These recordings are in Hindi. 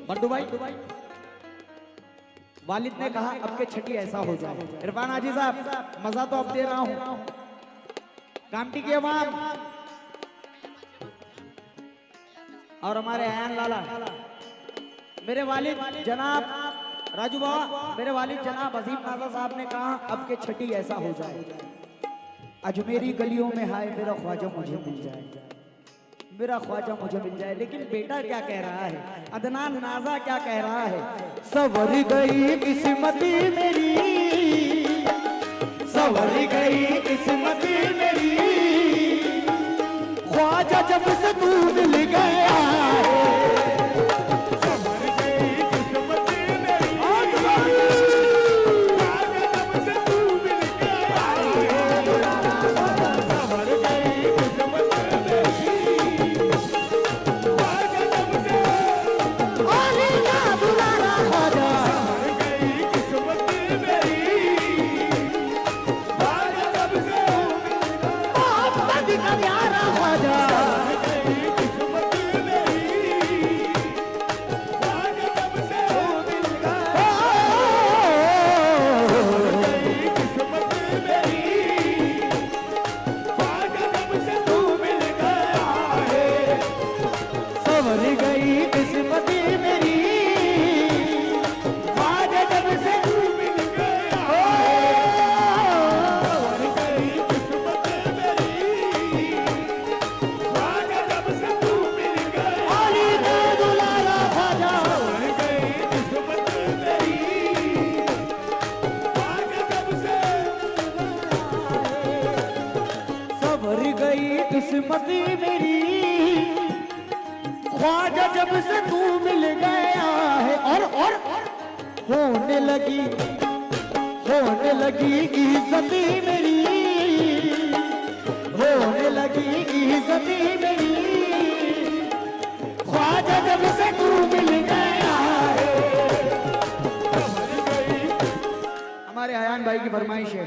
बंडू भाई, वालिद ने कहा अब के छठी ऐसा हो जाए। इरफान हाजी साहब मजा तो अब दे रहा हूं। कामटी की अवाम और हमारे आयन लाला, मेरे वालिद जनाब राजू बाबा, मेरे वालिद जनाब अजीम नाजा साहब ने कहा अब के छठी ऐसा हो जाए। अजमेरी गलियों में हाय मेरा ख्वाजा मुझे मिल जाए, मेरा ख्वाजा मुझे मिल जाए। लेकिन बेटा क्या कह रहा है, अदनान नाजा क्या कह रहा है, सवर गई किस्मती मेरी, सवर गई किस्मती मेरी, ख्वाजा जब से तू मिल गया है, सवर गई किस्मती मेरी, ख्वाजा जब से तू मिल गया है, सवर गई किस्मती मेरी। किस्मती मेरी, ख्वाजा जब से तू मिल गया है, और होने लगी इज्जती मेरी, होने लगी इज्जती मेरी, ख्वाजा जब से तू मिल गया है। हमारे आयान भाई की फरमाइश है,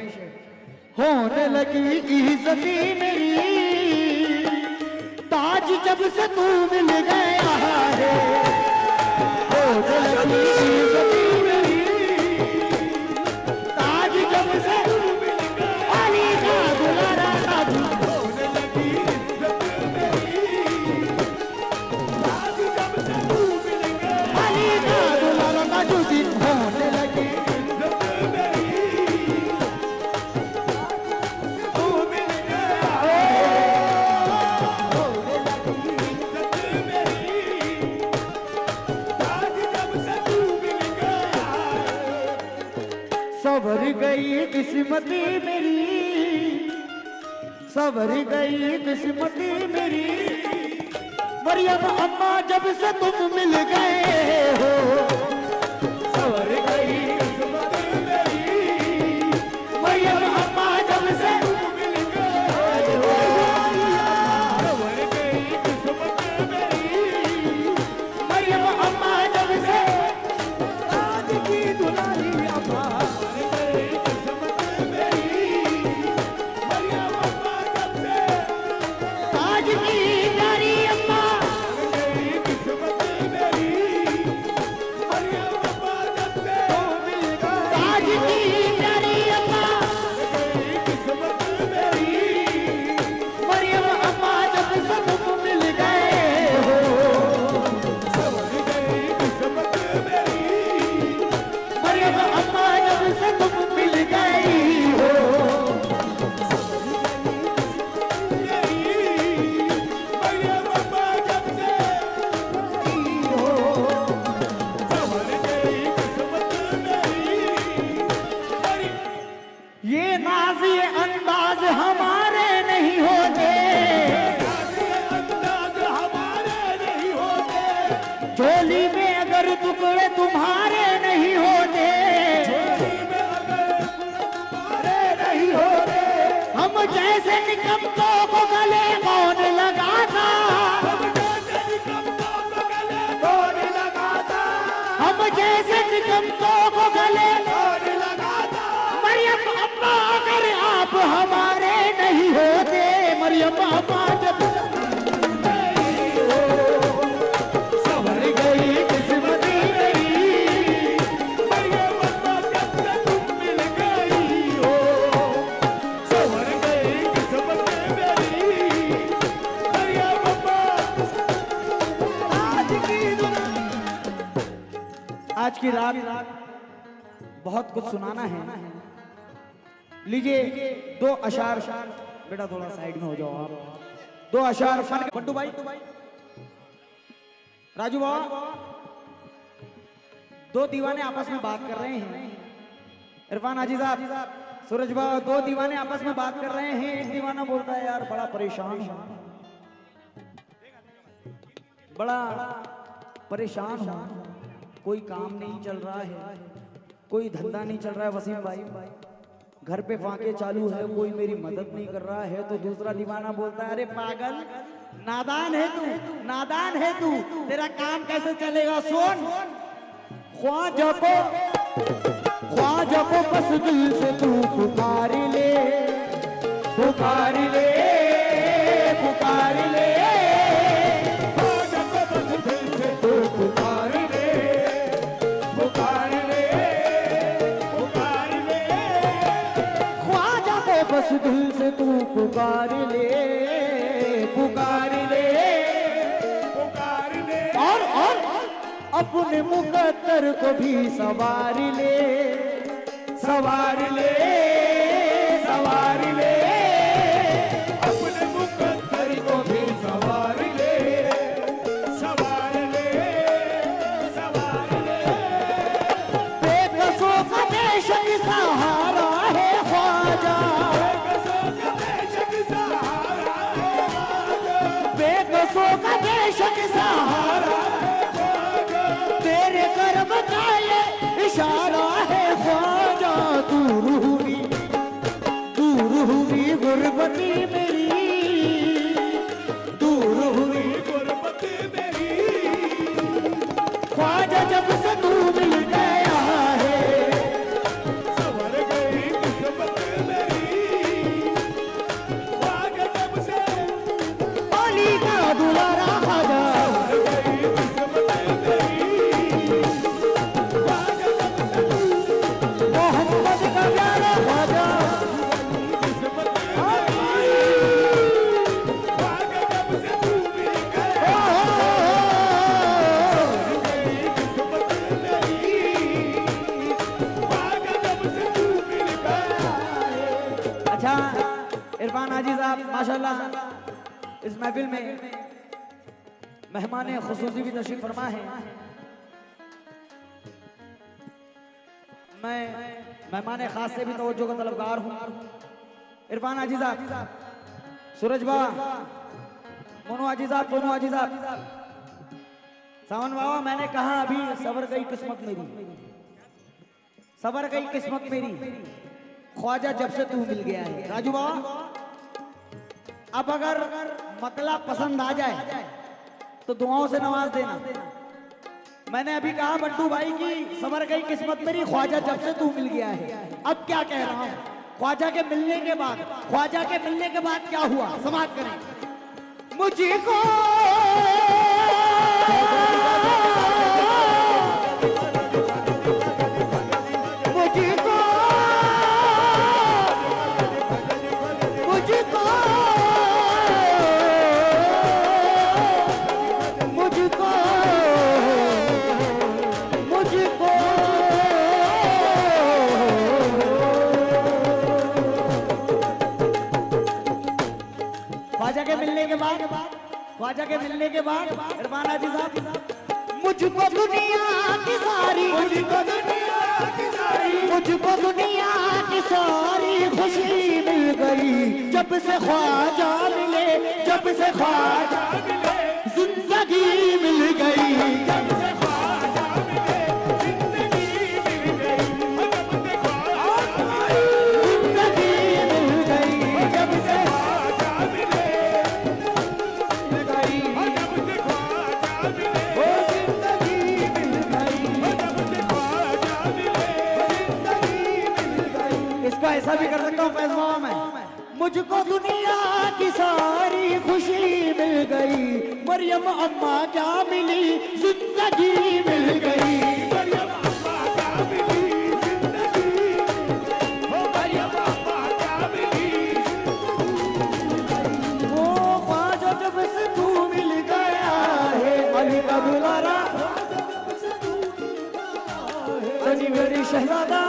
होने लगी इज्जती मेरी, ताज जब से तू मिल गया है, होने लगी इज्जती मेरी, ताज जब से तू मिल गया, अली का दुलारा ताज, होने लगी इज्जती मेरी, ताज जब से तू मिल गया, अली का दुलारा ताजुद्दीन, होने लगी सवर गई किस्मती मेरी, सवर गई किस्मती मेरी, मरियम अम्मा जब से तुम मिल गए हो, सवर गई किस्मती मेरी, मरियम अम्मा जब से तुम मिल गए हो, सवर गई किस्मती मेरी, मरियम अम्मा जब से, आज की दुलारी अम्मा, ये नाज ये अंदाज हमारे नहीं होते, अंदाज हमारे नहीं होते, झोली में अगर टुकड़े तुम्हारे नहीं होते, झोली में अगर तुम्हारे नहीं होते, हम जैसे निकम्मों को गले कौन लगाता, हम जैसे निकम्मों को गले कौन लगाता, हम जैसे निकम्मों को गले कौन लगाता, मरियम अम्मा अगर आप हमारे नहीं होते, मरियम अम्मा जब सवर गई किस्मती आज की रात बहुत कुछ सुनाना है। लीजिए 2 अशार, बेटा थोड़ा साइड में हो जाओ आप। 2 अशार बंटू भाई, राजू बाबा, 2 दीवाने आपस में बात कर रहे हैं। इरफान हाजी साहब, सूरज बाबा, 2 दीवाने आपस में बात कर रहे हैं। एक दीवाना बोलता है यार बड़ा परेशान हूं, बड़ा परेशान हूं, कोई काम नहीं चल रहा है, कोई धंधा नहीं चल रहा है वसीम भाई, घर पे फाके चालू है, कोई मेरी मदद नहीं कर रहा है। तो दूसरा दीवाना बोलता है अरे पागल, नादान है तू, नादान है तू, तेरा काम कैसे चलेगा? सुन, ख्वाजा को बस दिल से तू पुकार ले, पुकार ले, पुकार ले, ख्वाजा को बस दिल से तू पुकार ले, पुकार ले, पुकार ले, ख्वाजा को बस दिल से तू पुकार ले, पुकार ले, पुकार ले, और अपने मुकद्दर को भी सवार ले, सवार ले, सवार ले, अपने मुकद्दर को भी सवार ले, सवार ले, सवार ले। बेकसों का बेशक सहारा है ख्वाजा, बेकसों का बेशक सहारा है ख्वाजा, बेकसों का बेशक सहारा है ख्वाजा, तेरे कर्म का ये इशारा है ख्वाजा। दूर हुई गुर्बती मेरी, दूर हुई गुर्बती मेरी, ख्वाजा जब से तू मिल गया है, संवर गई किस्मत मेरी, ख्वाजा जब से अली का दुलारा ख्वाजा, संवर गई किस्मत मेरी, ख्वाजा जब से मोहम्मद का प्यारा ख्वाजा, इरफान हाजी साहब माशाल्लाह इस महफिल में मेहमान खुसूसी भी तशरीफ फरमा है। मैं मेहमान खास से भी तवज्जो का तलबगार हूँ। इरफान हाजी साहब, सूरज बाबा, मोनू हाजी साहब, सोनू हाजी साहब, सावन बाबा, मैंने कहा अभी सबर गई किस्मत मेरी, सबर गई किस्मत मेरी, ख्वाजा जब से तू मिल गया है। राजू बाबा, अब अगर मतला पसंद आ जाए तो दुआओं से नवाज देना। मैंने अभी कहा बंटू भाई की सबर गई किस्मत मेरी, ख्वाजा जब से तू मिल गया है। अब क्या कह रहा हूं, ख्वाजा के मिलने के बाद, ख्वाजा के मिलने के बाद क्या हुआ समाप्त करें। मुझको ख्वाजा के मिलने के बाद इरफान हाजी साहब, मुझको दुनिया की सारी, मुझको दुनिया की सारी, मुझको दुनिया की सारी खुशी मिल गई जब से ख्वाजा मिले, जब से ख्वाजा मिले, जिंदगी मिल गई, जब से ख्वाजा मिले, जिंदगी मिल गई, जब से ख्वाजा मिले, जिंदगी मिल गई, जब से ख्वाजा मिले, ऐसा भी कर सकता हूँ फैसला मैं। मुझको दुनिया की सारी खुशी मिल गई, मरियम अम्मा क्या मिली, जिंदगी मिल गई, मरियम अम्मा क्या मिली, जिंदगी, मरियम अम्मा क्या मिली, वो ख्वाजा जब से तू मिल गया है, अली का दुलारा, शहजादा